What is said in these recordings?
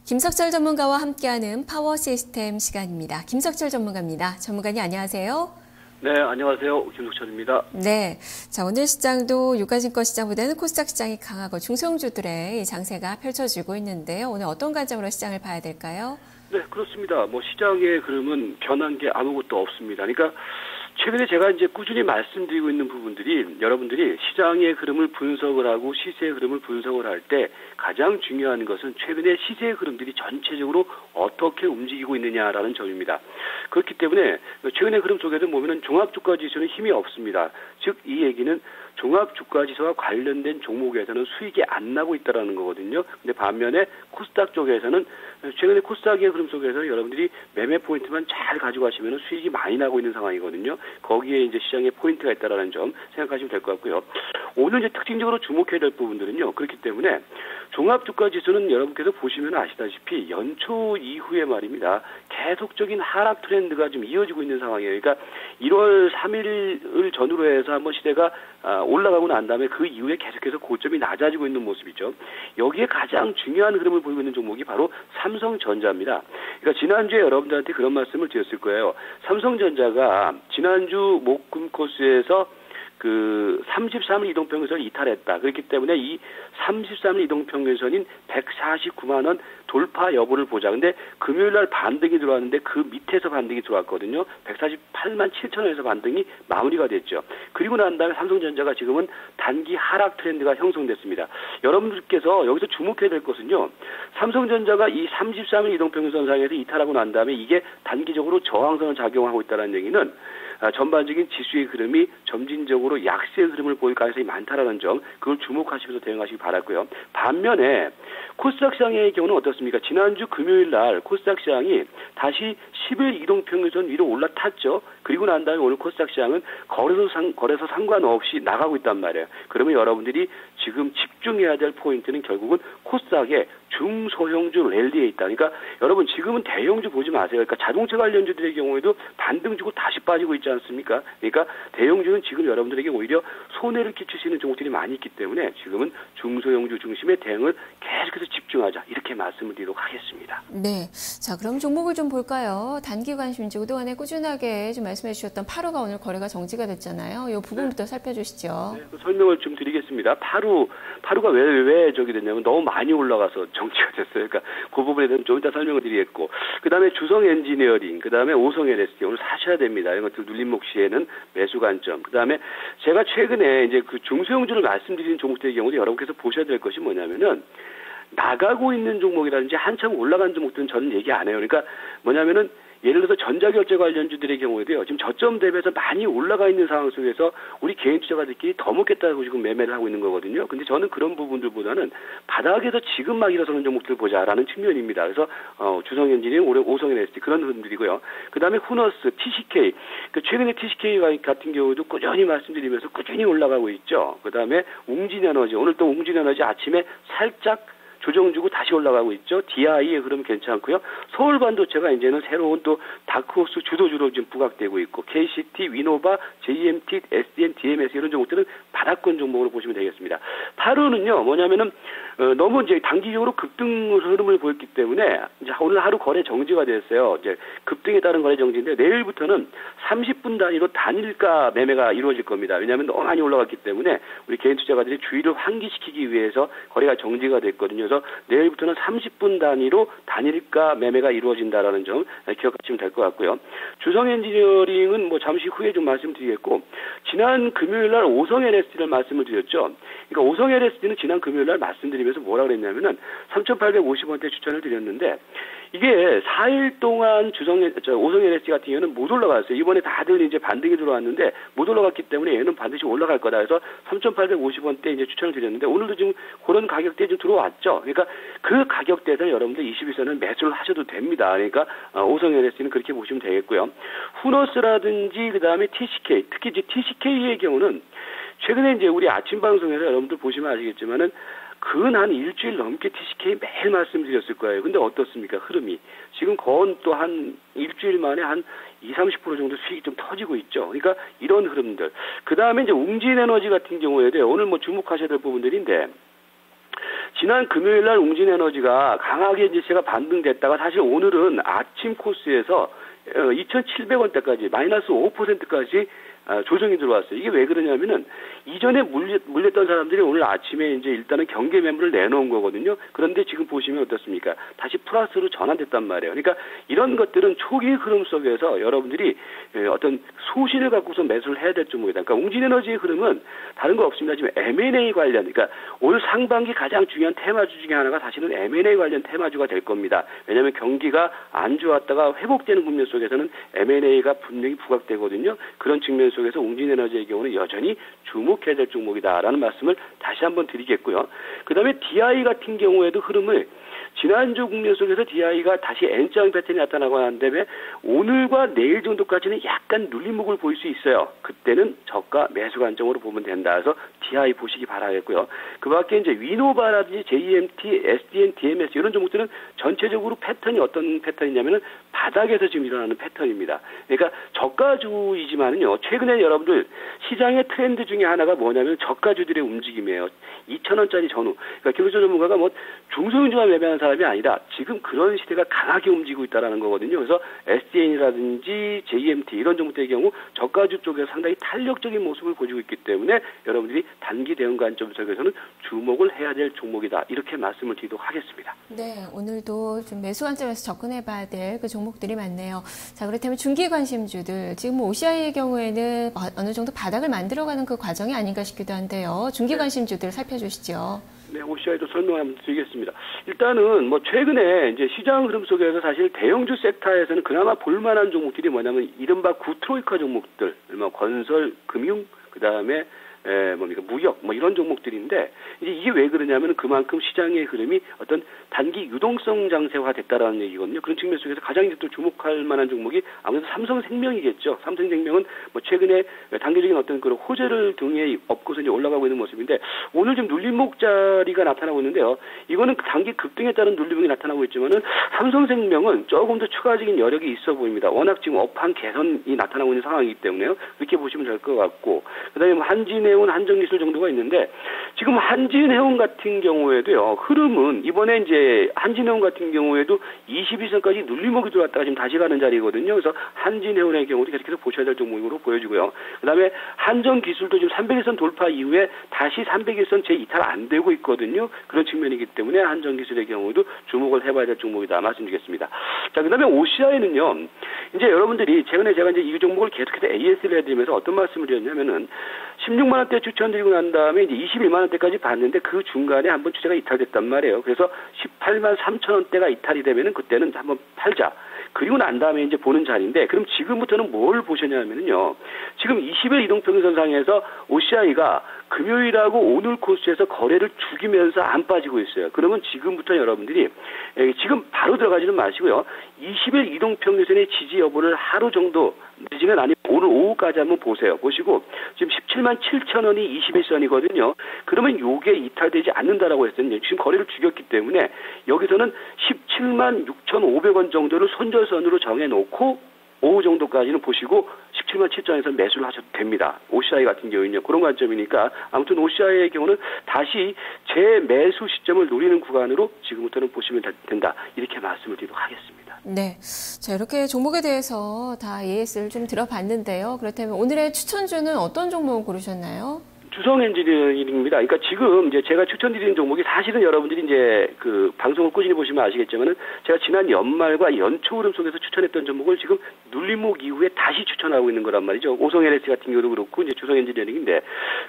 김석철 전문가와 함께하는 파워 시스템 시간입니다. 김석철 전문가입니다. 전문가님 안녕하세요. 네, 안녕하세요. 김석철입니다. 네, 자 오늘 시장도 유가증권 시장보다는 코스닥 시장이 강하고 중소형주들의 장세가 펼쳐지고 있는데요. 오늘 어떤 관점으로 시장을 봐야 될까요? 네, 그렇습니다. 시장의 흐름은 변한 게 아무것도 없습니다. 그러니까 최근에 제가 이제 꾸준히 말씀드리고 있는 부분들이 여러분들이 시장의 흐름을 분석을 하고 시세의 흐름을 분석을 할 때 가장 중요한 것은 최근에 시세의 흐름들이 전체적으로 어떻게 움직이고 있느냐라는 점입니다. 그렇기 때문에 최근의 흐름 속에도 보면은 종합주가지수는 힘이 없습니다. 즉 이 얘기는 종합주가지수와 관련된 종목에서는 수익이 안 나고 있다는 거거든요. 근데 반면에 코스닥 쪽에서는 최근에 코스닥의 흐름 속에서 여러분들이 매매 포인트만 잘 가지고 가시면 수익이 많이 나고 있는 상황이거든요. 거기에 이제 시장에 포인트가 있다는 점 생각하시면 될 것 같고요. 오늘 이제 특징적으로 주목해야 될 부분들은요. 그렇기 때문에 종합주가지수는 여러분께서 보시면 아시다시피 연초 이후에 말입니다. 계속적인 하락 트렌드가 좀 이어지고 있는 상황이에요. 그러니까 1월 3일을 전후로 해서 한번 시대가 올라가고 난 다음에 그 이후에 계속해서 고점이 낮아지고 있는 모습이죠. 여기에 가장 중요한 흐름을 보이고 있는 종목이 바로 삼성전자입니다. 그러니까 지난주에 여러분들한테 그런 말씀을 드렸을 거예요. 삼성전자가 지난주 목금 코스에서 그 33일 이동평균선을 이탈했다. 그렇기 때문에 이 33일 이동평균선인 149만 원 돌파 여부를 보자. 근데 금요일 날 반등이 들어왔는데 그 밑에서 반등이 들어왔거든요. 148만 7천 원에서 반등이 마무리가 됐죠. 그리고 난 다음에 삼성전자가 지금은 단기 하락 트렌드가 형성됐습니다. 여러분들께서 여기서 주목해야 될 것은요. 삼성전자가 이 33일 이동평균선 상에서 이탈하고 난 다음에 이게 단기적으로 저항선을 작용하고 있다는 얘기는 전반적인 지수의 흐름이 점진적으로 약세의 흐름을 보일 가능성이 많다라는 점, 그걸 주목하시면서 대응하시기 바랐고요. 반면에 코스닥 시장의 경우는 어떻습니까? 지난주 금요일 날 코스닥 시장이 다시 10일 이동평균선 위로 올라탔죠. 그리고 난 다음에 오늘 코스닥 시장은 거래소 상관없이 나가고 있단 말이에요. 그러면 여러분들이 지금 집중해야 될 포인트는 결국은 코스닥의 중소형주 랠리에 있다. 그러니까 여러분 지금은 대형주 보지 마세요. 그러니까 자동차 관련주들의 경우에도 반등 주고 다시 빠지고 있지 않습니까? 그러니까 대형주는 지금 여러분들에게 오히려 손해를 끼칠 수 있는 종목들이 많이 있기 때문에 지금은 중소형주 중심의 대응을 계속해서 집중하자. 이렇게 말씀을 드리도록 하겠습니다. 네. 자, 그럼 종목을 좀 볼까요? 단기 관심주 그동안에 꾸준하게 좀 말씀해 주셨던 파루가 오늘 거래가 정지가 됐잖아요. 이 부분부터 살펴주시죠. 네, 그 설명을 좀 드리겠습니다. 파루가 왜 저기 됐냐면 너무 많이 올라가서 정지가 됐어요. 그러니까 그 부분에 대해서 좀 이따 설명을 드리겠고, 그 다음에 주성 엔지니어링, 그 다음에 오성 LSD 오늘 사셔야 됩니다. 이런 것들 눌림목 시에는 매수 관점. 그 다음에 제가 최근에 이제 그 중소형주를 말씀드리는 종목들의 경우도 여러분께서 보셔야 될 것이 뭐냐면은 나가고 있는 종목이라든지 한참 올라간 종목들은 저는 얘기 안 해요. 그러니까 뭐냐면은 예를 들어서 전자결제 관련주들의 경우에도요. 지금 저점 대비해서 많이 올라가 있는 상황 속에서 우리 개인 투자가들끼리 더 먹겠다고 지금 매매를 하고 있는 거거든요. 근데 저는 그런 부분들보다는 바닥에서 지금 막 일어서는 종목들을 보자라는 측면입니다. 그래서 주성엔지니어링, 오성 LSD 그런 흐름들이고요. 그다음에 후너스, TCK. 최근에 TCK 같은 경우도 꾸준히 말씀드리면서 꾸준히 올라가고 있죠. 그다음에 웅진에너지. 오늘 또 웅진에너지 아침에 살짝 조정 주고 다시 올라가고 있죠. DI의 흐름 괜찮고요. 서울반도체가 이제는 새로운 또 다크호스 주도주로 지금 부각되고 있고, KCT, 위노바, JMT, SDN, DMS 이런 종목들은 바닥권 종목으로 보시면 되겠습니다. 파루는요, 뭐냐면은 너무 이제 단기적으로 급등 흐름을 보였기 때문에 이제 오늘 하루 거래 정지가 됐어요. 이제 급등에 따른 거래 정지인데 내일부터는 30분 단위로 단일가 매매가 이루어질 겁니다. 왜냐하면 너무 많이 올라갔기 때문에 우리 개인 투자가들이 주의를 환기시키기 위해서 거래가 정지가 됐거든요. 그래서 내일부터는 30분 단위로 단일가 매매가 이루어진다라는 점 기억하시면 될 것 같고요. 주성 엔지니어링은 뭐 잠시 후에 좀 말씀드리겠고, 지난 금요일 날 오성 LSD를 말씀을 드렸죠. 그러니까 오성 LSD는 지난 금요일 날 말씀드리면서 뭐라 그랬냐면은 3,850원대 추천을 드렸는데 이게 4일 동안 오성 LSD 같은 경우는 못 올라갔어요. 이번에 다들 이제 반등이 들어왔는데 못 올라갔기 때문에 얘는 반드시 올라갈 거다 해서 3,850원대 이제 추천을 드렸는데 오늘도 지금 그런 가격대에 좀 들어왔죠. 그러니까 그 가격대에서 여러분들 21선은 매수를 하셔도 됩니다. 그러니까 오성 LSD는 그렇게 보시면 되겠고요. 후너스라든지 그 다음에 TCK, 특히 이제 TCK의 경우는 최근에 이제 우리 아침 방송에서 여러분들 보시면 아시겠지만은 근 한 일주일 넘게 TCK 매일 말씀드렸을 거예요. 근데 어떻습니까? 흐름이. 지금 건 또 한 일주일 만에 한 20-30% 정도 수익이 좀 터지고 있죠. 그러니까 이런 흐름들. 그 다음에 이제 웅진에너지 같은 경우에도 오늘 뭐 주목하셔야 될 부분들인데 지난 금요일 날 웅진에너지가 강하게 이제 제가 반등됐다가 사실 오늘은 아침 코스에서 2,700원대까지 마이너스 5%까지 조정이 들어왔어요. 이게 왜 그러냐면은 이전에 물렸던 사람들이 오늘 아침에 이제 일단은 경계 매물을 내놓은 거거든요. 그런데 지금 보시면 어떻습니까? 다시 플러스로 전환됐단 말이에요. 그러니까 이런 것들은 초기 흐름 속에서 여러분들이 어떤 소신을 갖고서 매수를 해야 될 종목이다. 그러니까 웅진에너지의 흐름은 다른 거 없습니다. 지금 M&A 관련, 그러니까 올 상반기 가장 중요한 테마주 중에 하나가 사실은 M&A 관련 테마주가 될 겁니다. 왜냐하면 경기가 안 좋았다가 회복되는 국면 속에서는 M&A가 분명히 부각되거든요. 그런 측면 속에서 웅진에너지의 경우는 여전히 주목해야 될 종목이다라는 말씀을 다시 한번 드리겠고요. 그 다음에 DI 같은 경우에도 흐름을 지난주 국면 속에서 DI가 다시 N자형 패턴이 나타나고 난 다음에 오늘과 내일 정도까지는 약간 눌림목을 보일 수 있어요. 그때는 저가 매수 관점으로 보면 된다 해서 DI 보시기 바라겠고요. 그 밖에 이제 위노바라든지 JMT, SDN, DMS 이런 종목들은 전체적으로 패턴이 어떤 패턴이냐면은 바닥에서 지금 일어나는 패턴입니다. 그러니까 저가주이지만은요, 최근에 여러분들 시장의 트렌드 중에 하나가 뭐냐면 저가주들의 움직임이에요. 2,000원짜리 전후. 그러니까 김우철 전문가가 뭐 중소형주만 매매하는 사람이 아니라 지금 그런 시대가 강하게 움직이고 있다는 거거든요. 그래서 SDN이라든지 JMT 이런 종목들의 경우 저가주 쪽에서 상당히 탄력적인 모습을 보이고 있기 때문에 여러분들이 단기 대응 관점 속에서는 주목을 해야 될 종목이다. 이렇게 말씀을 드리도록 하겠습니다. 네, 오늘도 좀 매수 관점에서 접근해 봐야 될 그 종목들이 많네요. 자, 그렇다면 중기 관심주들, 지금 OCI의 경우에는 어느 정도 바닥을 만들어가는 그 과정이 아닌가 싶기도 한데요. 중기 관심주들 살펴주시죠. 네, OCI도 설명 한번 드리겠습니다. 일단은 뭐 최근에 이제 시장 흐름 속에서 사실 대형주 섹터에서는 그나마 볼만한 종목들이 뭐냐면 이른바 구트로이카 종목들, 뭐 건설, 금융, 그 다음에 뭡니까 무역 뭐 이런 종목들인데 이제 이게 왜 그러냐면 그만큼 시장의 흐름이 어떤 단기 유동성 장세화 됐다라는 얘기거든요. 그런 측면 속에서 가장 이제 또 주목할 만한 종목이 아무래도 삼성생명이겠죠. 삼성생명은 뭐 최근에 단기적인 어떤 그런 호재를 등에 업고서 이제 올라가고 있는 모습인데 오늘 좀 눌림목 자리가 나타나고 있는데요. 이거는 단기 급등에 따른 눌림목이 나타나고 있지만은 삼성생명은 조금 더 추가적인 여력이 있어 보입니다. 워낙 지금 업황 개선이 나타나고 있는 상황이기 때문에요. 그렇게 보시면 될 것 같고 그다음에 뭐 한진해운, 한정기술 정도가 있는데 지금 한진해운 같은 경우에도요. 흐름은 이번에 이제 한진해운 같은 경우에도 22선까지 눌림목이 들어왔다가 지금 다시 가는 자리거든요. 그래서 한진해운의 경우도 계속해서 보셔야 될 종목으로 보여지고요. 그다음에 한정기술도 지금 300일선 돌파 이후에 다시 300일선 재이탈 안 되고 있거든요. 그런 측면이기 때문에 한정기술의 경우도 주목을 해봐야 될 종목이다 말씀드리겠습니다. 자, 그다음에 OCI는요. 이제 여러분들이 최근에 제가 이제 이 종목을 계속해서 AS를 해드리면서 어떤 말씀을 드렸냐면은 16만 원대 추천드리고 난 다음에 이제 21만 원대까지 봤는데 그 중간에 한번 추세가 이탈됐단 말이에요. 그래서 18만 3천 원대가 이탈이 되면은 그때는 한번 팔자. 그리고 난 다음에 이제 보는 자리인데 그럼 지금부터는 뭘 보셨냐면요. 지금 20일 이동평균선상에서 OCI가 금요일하고 오늘 코스에서 거래를 죽이면서 안 빠지고 있어요. 그러면 지금부터 여러분들이 지금 바로 들어가지는 마시고요. 20일 이동평균선의 지지 여부를 하루 정도 늦으면 아니면 오늘 오후까지 한번 보세요. 보시고 지금 17만 7천 원이 21선이거든요. 그러면 요게 이탈되지 않는다라고 했거든요. 지금 거래를 죽였기 때문에 여기서는 17만 6,500원 정도를 손절선으로 정해놓고 오후 정도까지는 보시고 17만 7천원에서 매수를 하셔도 됩니다. OCI 같은 경우는요. 그런 관점이니까 아무튼 OCI의 경우는 다시 제 매수 시점을 노리는 구간으로 지금부터는 보시면 된다. 이렇게 말씀을 드리도록 하겠습니다. 네. 자, 이렇게 종목에 대해서 다 AS를 좀 들어봤는데요. 그렇다면 오늘의 추천주는 어떤 종목 고르셨나요? 주성엔지니어링입니다. 그러니까 지금 이제 제가 추천드리는 종목이 사실은 여러분들이 이제 그 방송을 꾸준히 보시면 아시겠지만은 제가 지난 연말과 연초 흐름 속에서 추천했던 종목을 지금 눌림목 이후에 다시 추천하고 있는 거란 말이죠. 오성 LS 같은 경우도 그렇고 이제 주성엔지니어링인데,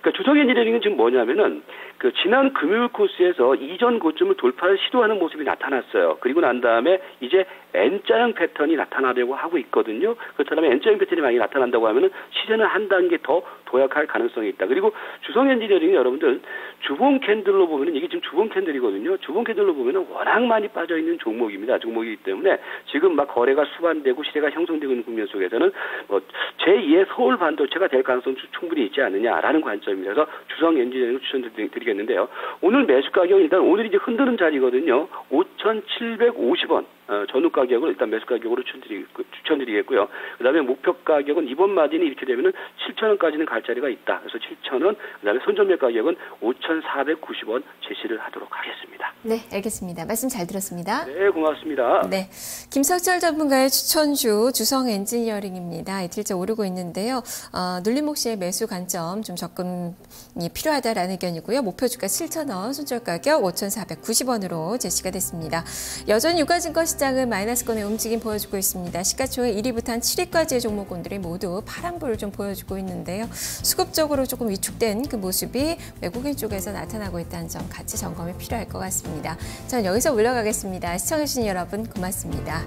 그러니까 주성엔지니어링은 지금 뭐냐면은 그 지난 금요일 코스에서 이전 고점을 돌파를 시도하는 모습이 나타났어요. 그리고 난 다음에 이제 N자형 패턴이 나타나려고 하고 있거든요. 그렇다면 N자형 패턴이 많이 나타난다고 하면은 시세는 한 단계 더 도약할 가능성이 있다. 그리고 주성엔지니어링이 여러분들 주봉 캔들로 보면은 이게 지금 주봉 캔들이거든요. 주봉 캔들로 보면은 워낙 많이 빠져 있는 종목입니다. 종목이기 때문에 지금 막 거래가 수반되고 시세가 형성되고 있는 국면 속에서는 뭐 제2의 서울 반도체가 될 가능성이 충분히 있지 않느냐라는 관점입니다. 그래서 주성엔지니어링을 추천드리겠는데요. 오늘 매수 가격 일단 오늘 이제 흔드는 자리거든요. 5,750원. 전후 가격을 일단 매수 가격으로 추천드리겠고요. 그다음에 목표 가격은 이번 마진이 이렇게 되면은 7,000원까지는 갈 자리가 있다. 그래서 7,000원, 그다음에 손절매 가격은 5,490원 제시를 하도록 하겠습니다. 네, 알겠습니다. 말씀 잘 들었습니다. 네, 고맙습니다. 네, 김석철 전문가의 추천주 주성 엔지니어링입니다. 이틀째 오르고 있는데요. 눌림목 시의 매수 관점 좀 접근이 필요하다라는 의견이고요. 목표 주가 7,000원, 손절 가격 5,490원으로 제시가 됐습니다. 여전히 유가증권 시장은 마이너스권의 움직임 보여주고 있습니다. 시가총액 1위부터 한 7위까지의 종목군들이 모두 파란불을 좀 보여주고 있는데요. 수급적으로 조금 위축된 그 모습이 외국인 쪽에서 나타나고 있다는 점 같이 점검이 필요할 것 같습니다. 전 여기서 물러가겠습니다. 시청해주신 여러분 고맙습니다.